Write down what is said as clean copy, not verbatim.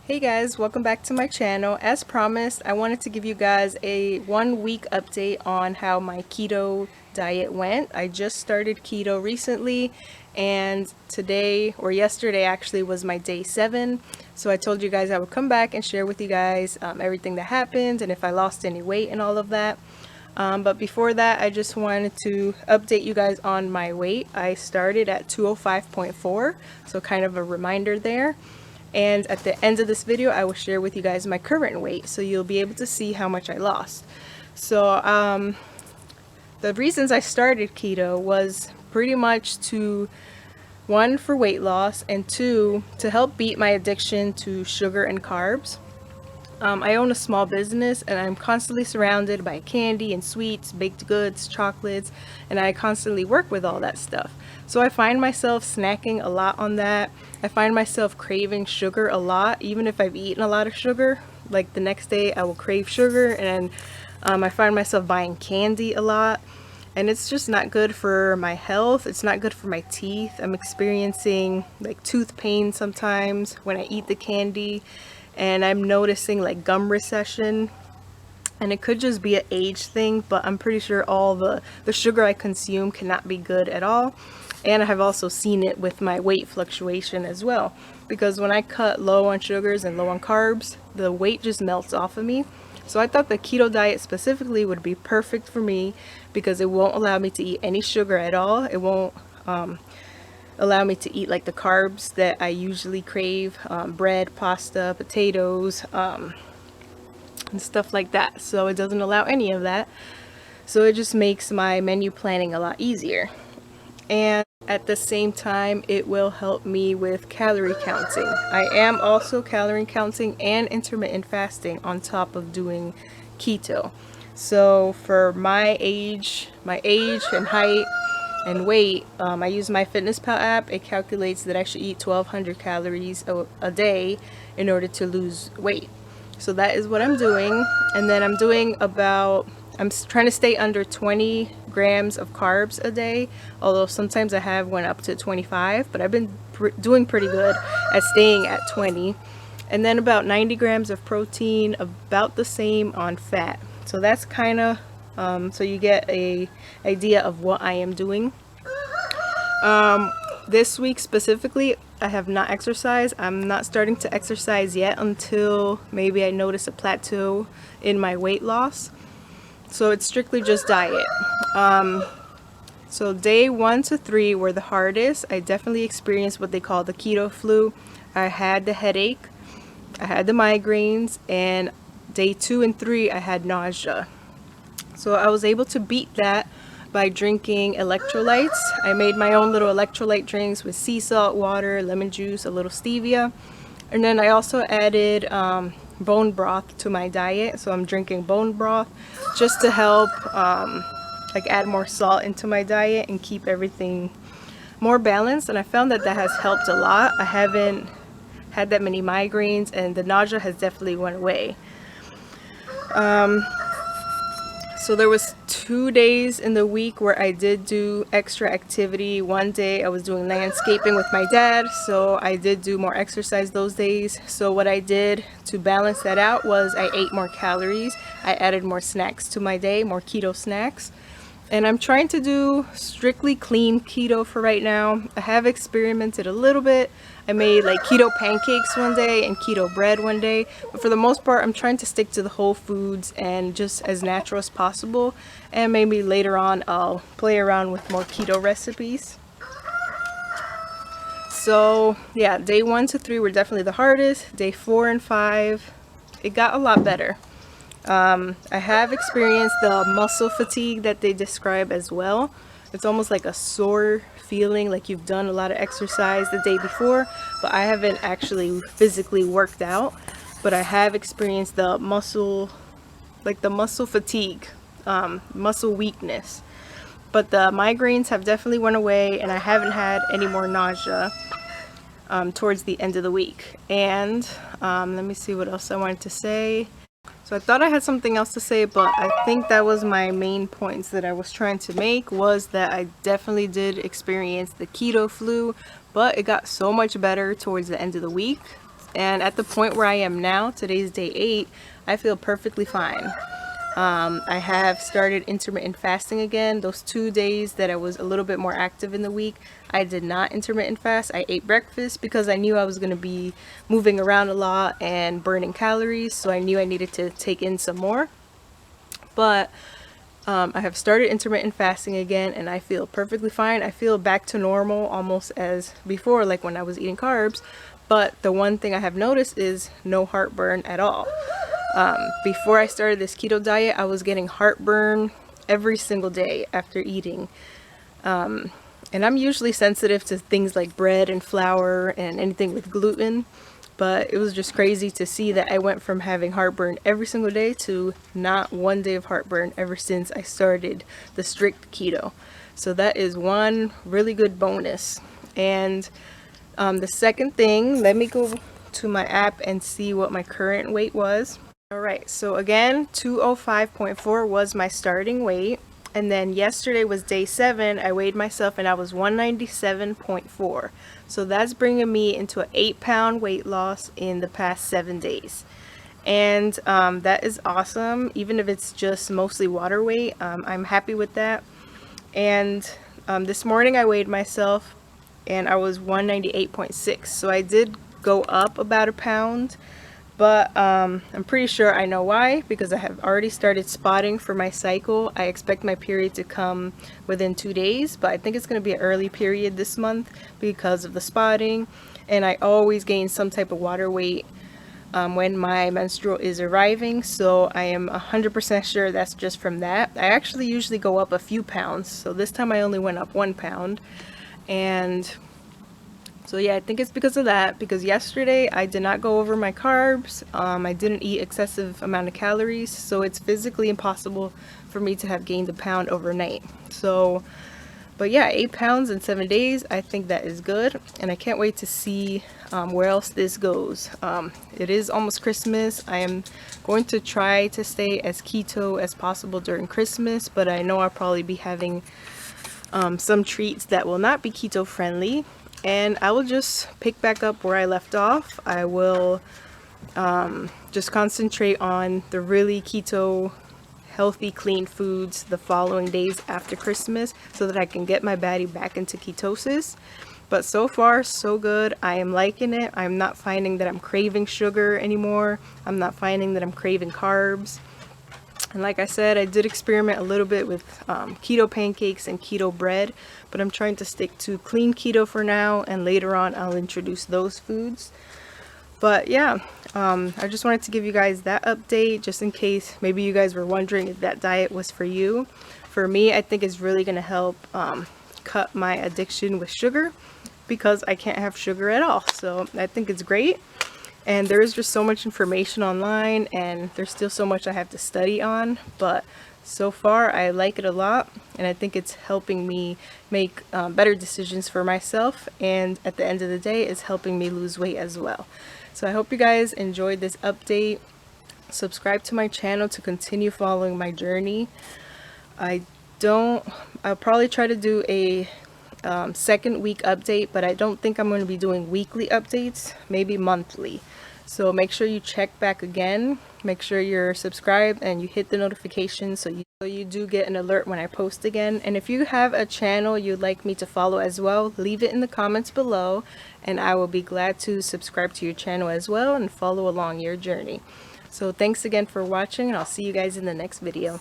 Hey guys, welcome back to my channel. As promised, I wanted to give you guys a 1 week update on how my keto diet went. I just started keto recently, and today or yesterday actually was my day 7. So I told you guys I would come back and share with you guys everything that happened and if I lost any weight and all of that. But before that, I just wanted to update you guys on my weight. I started at 205.4, so kind of a reminder there. And at the end of this video, I will share with you guys my current weight, so you'll be able to see how much I lost. So the reasons I started keto was pretty much to, one, for weight loss, and two, to help beat my addiction to sugar and carbs. I own a small business and I'm constantly surrounded by candy and sweets, baked goods, chocolates, and I constantly work with all that stuff. So I find myself snacking a lot on that. I find myself craving sugar a lot, even if I've eaten a lot of sugar. Like the next day I will crave sugar, and I find myself buying candy a lot. And it's just not good for my health. It's not good for my teeth. I'm experiencing like tooth pain sometimes when I eat the candy, and I'm noticing like gum recession, and it could just be an age thing, but I'm pretty sure all the sugar I consume cannot be good at all. And I have also seen it with my weight fluctuation as well, because when I cut low on sugars and low on carbs, the weight just melts off of me. So I thought the keto diet specifically would be perfect for me because it won't allow me to eat any sugar at all. It won't allow me to eat like the carbs that I usually crave, bread, pasta, potatoes, and stuff like that. So it doesn't allow any of that. So it just makes my menu planning a lot easier. And at the same time, it will help me with calorie counting. I am also calorie counting and intermittent fasting on top of doing keto. So for my age and height and weight, I use my FitnessPal app. It calculates that I should eat 1,200 calories a day in order to lose weight. So that is what I'm doing. And then I'm trying to stay under 20 grams of carbs a day, although sometimes I have went up to 25, but I've been doing pretty good at staying at 20. And then about 90 grams of protein, about the same on fat. So that's kind of so you get a idea of what I am doing. This week specifically, I have not exercised. I'm not starting to exercise yet until maybe I notice a plateau in my weight loss. So it's strictly just diet. So day 1 to 3 were the hardest. I definitely experienced what they call the keto flu. I had the headache, I had the migraines, and day 2 and 3 I had nausea. So I was able to beat that by drinking electrolytes. I made my own little electrolyte drinks with sea salt, water, lemon juice, a little stevia. And then I also added bone broth to my diet. So I'm drinking bone broth just to help like add more salt into my diet and keep everything more balanced. And I found that that has helped a lot. I haven't had that many migraines, and the nausea has definitely went away. So there was 2 days in the week where I did do extra activity. One day I was doing landscaping with my dad, so I did do more exercise those days. So what I did to balance that out was I ate more calories. I added more snacks to my day, more keto snacks. And I'm trying to do strictly clean keto for right now. I have experimented a little bit. I made like keto pancakes one day and keto bread one day. But for the most part, I'm trying to stick to the whole foods and just as natural as possible. And maybe later on, I'll play around with more keto recipes. So yeah, day 1 to 3 were definitely the hardest. Day 4 and 5, it got a lot better. I have experienced the muscle fatigue that they describe as well. It's almost like a sore feeling, like you've done a lot of exercise the day before, but I haven't actually physically worked out. But I have experienced the muscle fatigue, muscle weakness. But the migraines have definitely went away, and I haven't had any more nausea towards the end of the week. And let me see what else I wanted to say. So I thought I had something else to say, but I think that was my main points that I was trying to make, was that I definitely did experience the keto flu, but it got so much better towards the end of the week. And at the point where I am now, today's day 8, I feel perfectly fine. I have started intermittent fasting again. Those 2 days that I was a little bit more active in the week, I did not intermittent fast. I ate breakfast because I knew I was going to be moving around a lot and burning calories, so I knew I needed to take in some more. But I have started intermittent fasting again and I feel perfectly fine. I feel back to normal almost as before, like when I was eating carbs. But the one thing I have noticed is no heartburn at all. Before I started this keto diet, I was getting heartburn every single day after eating. And I'm usually sensitive to things like bread and flour and anything with gluten. But it was just crazy to see that I went from having heartburn every single day to not one day of heartburn ever since I started the strict keto. So that is one really good bonus. And the second thing, let me go to my app and see what my current weight was. Alright, so again, 205.4 was my starting weight. And then yesterday was day 7. I weighed myself and I was 197.4. So that's bringing me into an 8-pound weight loss in the past 7 days. And that is awesome, even if it's just mostly water weight. I'm happy with that. And this morning I weighed myself and I was 198.6. So I did go up about a pound. But I'm pretty sure I know why, because I have already started spotting for my cycle. I expect my period to come within 2 days, but I think it's going to be an early period this month because of the spotting. And I always gain some type of water weight when my menstrual is arriving, so I am 100% sure that's just from that. I actually usually go up a few pounds, so this time I only went up 1 pound. And so yeah, I think it's because of that, because yesterday I did not go over my carbs. I didn't eat excessive amount of calories, so it's physically impossible for me to have gained a pound overnight. So, but yeah, 8 pounds in 7 days, I think that is good, and I can't wait to see where else this goes. It is almost Christmas. I am going to try to stay as keto as possible during Christmas, but I know I'll probably be having some treats that will not be keto friendly. And I will just pick back up where I left off. I will just concentrate on the really keto, healthy, clean foods the following days after Christmas so that I can get my body back into ketosis. But so far, so good. I am liking it. I'm not finding that I'm craving sugar anymore. I'm not finding that I'm craving carbs. And like I said, I did experiment a little bit with keto pancakes and keto bread, but I'm trying to stick to clean keto for now, and later on I'll introduce those foods. But yeah, I just wanted to give you guys that update just in case maybe you guys were wondering if that diet was for you. For me, I think it's really going to help cut my addiction with sugar, because I can't have sugar at all. So I think it's great. And there is just so much information online, and there's still so much I have to study on, but so far I like it a lot, and I think it's helping me make better decisions for myself, and at the end of the day it's helping me lose weight as well. So I hope you guys enjoyed this update. Subscribe to my channel to continue following my journey. I'll probably try to do a second week update, but I don't think I'm going to be doing weekly updates, maybe monthly. So make sure you check back again, make sure you're subscribed and you hit the notification so you do get an alert when I post again. And if you have a channel you'd like me to follow as well, leave it in the comments below and I will be glad to subscribe to your channel as well and follow along your journey. So thanks again for watching, and I'll see you guys in the next video.